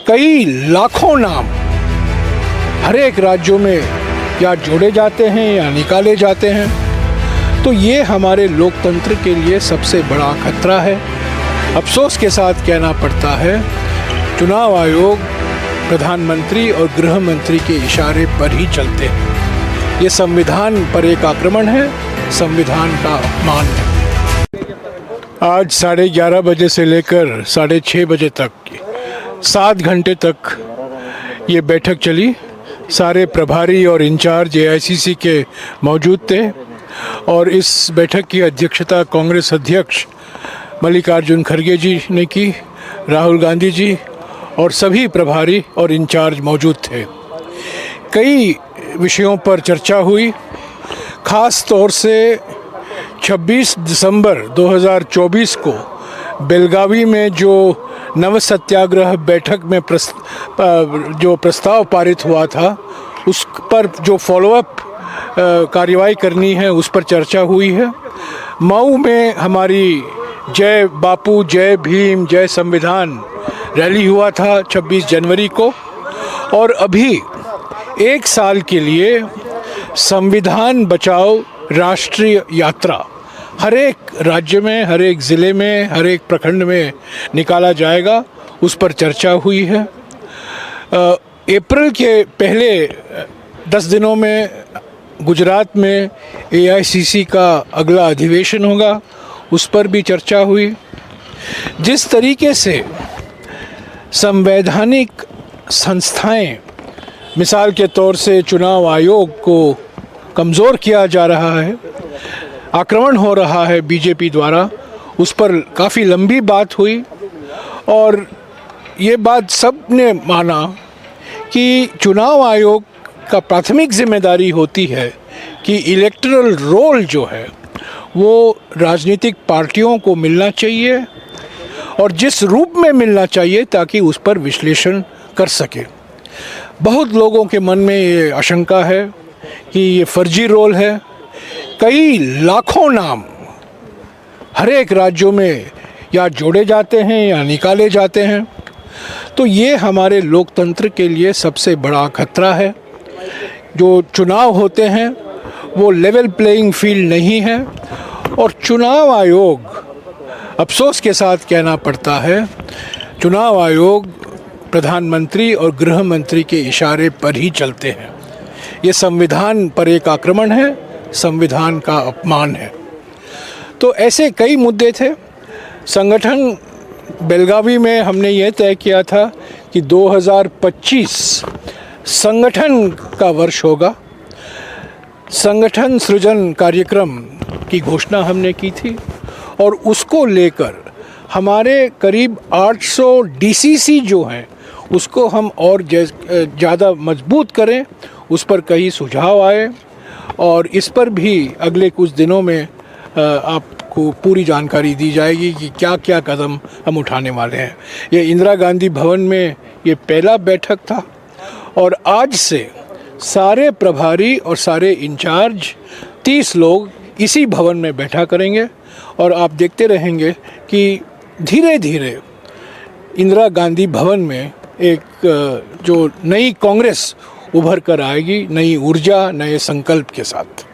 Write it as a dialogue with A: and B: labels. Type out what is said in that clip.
A: कई लाखों नाम हर एक राज्यों में या जोड़े जाते हैं या निकाले जाते हैं, तो ये हमारे लोकतंत्र के लिए सबसे बड़ा खतरा है। अफसोस के साथ कहना पड़ता है, चुनाव आयोग प्रधानमंत्री और गृह मंत्री के इशारे पर ही चलते हैं। ये संविधान पर एक आक्रमण है, संविधान का अपमान है। आज 11:30 बजे से लेकर 6:30 बजे तक 7 घंटे तक ये बैठक चली। सारे प्रभारी और इंचार्ज एआईसीसी के मौजूद थे और इस बैठक की अध्यक्षता कांग्रेस अध्यक्ष मल्लिकार्जुन खड़गे जी ने की, राहुल गांधी जी और सभी प्रभारी और इंचार्ज मौजूद थे। कई विषयों पर चर्चा हुई, ख़ास तौर से 26 दिसंबर 2024 को बेलगावी में जो नव सत्याग्रह बैठक में जो प्रस्ताव पारित हुआ था, उस पर जो फॉलोअप कार्रवाई करनी है उस पर चर्चा हुई है। मऊ में हमारी जय बापू, जय भीम, जय संविधान रैली हुआ था 26 जनवरी को, और अभी 1 साल के लिए संविधान बचाओ राष्ट्रीय यात्रा हर एक राज्य में, हर एक ज़िले में, हर एक प्रखंड में निकाला जाएगा, उस पर चर्चा हुई है। अप्रैल के पहले 10 दिनों में गुजरात में एआईसीसी का अगला अधिवेशन होगा, उस पर भी चर्चा हुई। जिस तरीके से संवैधानिक संस्थाएं, मिसाल के तौर से चुनाव आयोग को कमज़ोर किया जा रहा है, आक्रमण हो रहा है बीजेपी द्वारा, उस पर काफ़ी लंबी बात हुई और ये बात सब ने माना कि चुनाव आयोग का प्राथमिक जिम्मेदारी होती है कि इलेक्टरल रोल जो है वो राजनीतिक पार्टियों को मिलना चाहिए और जिस रूप में मिलना चाहिए ताकि उस पर विश्लेषण कर सके। बहुत लोगों के मन में ये आशंका है कि ये फर्जी रोल है। कई लाखों नाम हर एक राज्यों में या जोड़े जाते हैं या निकाले जाते हैं, तो ये हमारे लोकतंत्र के लिए सबसे बड़ा खतरा है। जो चुनाव होते हैं वो लेवल प्लेइंग फील्ड नहीं है और चुनाव आयोग, अफसोस के साथ कहना पड़ता है, चुनाव आयोग प्रधानमंत्री और गृह मंत्री के इशारे पर ही चलते हैं। ये संविधान पर एक आक्रमण है, संविधान का अपमान है। तो ऐसे कई मुद्दे थे। संगठन बेलगावी में हमने ये तय किया था कि 2025 संगठन का वर्ष होगा। संगठन सृजन कार्यक्रम की घोषणा हमने की थी और उसको लेकर हमारे करीब 800 डीसीसी जो हैं उसको हम और ज़्यादा मजबूत करें, उस पर कई सुझाव आए और इस पर भी अगले कुछ दिनों में आपको पूरी जानकारी दी जाएगी कि क्या क्या कदम हम उठाने वाले हैं। ये इंदिरा गांधी भवन में ये पहला बैठक था और आज से सारे प्रभारी और सारे इंचार्ज 30 लोग इसी भवन में बैठा करेंगे और आप देखते रहेंगे कि धीरे धीरे इंदिरा गांधी भवन में एक जो नई कांग्रेस उभर कर आएगी, नई ऊर्जा, नए संकल्प के साथ।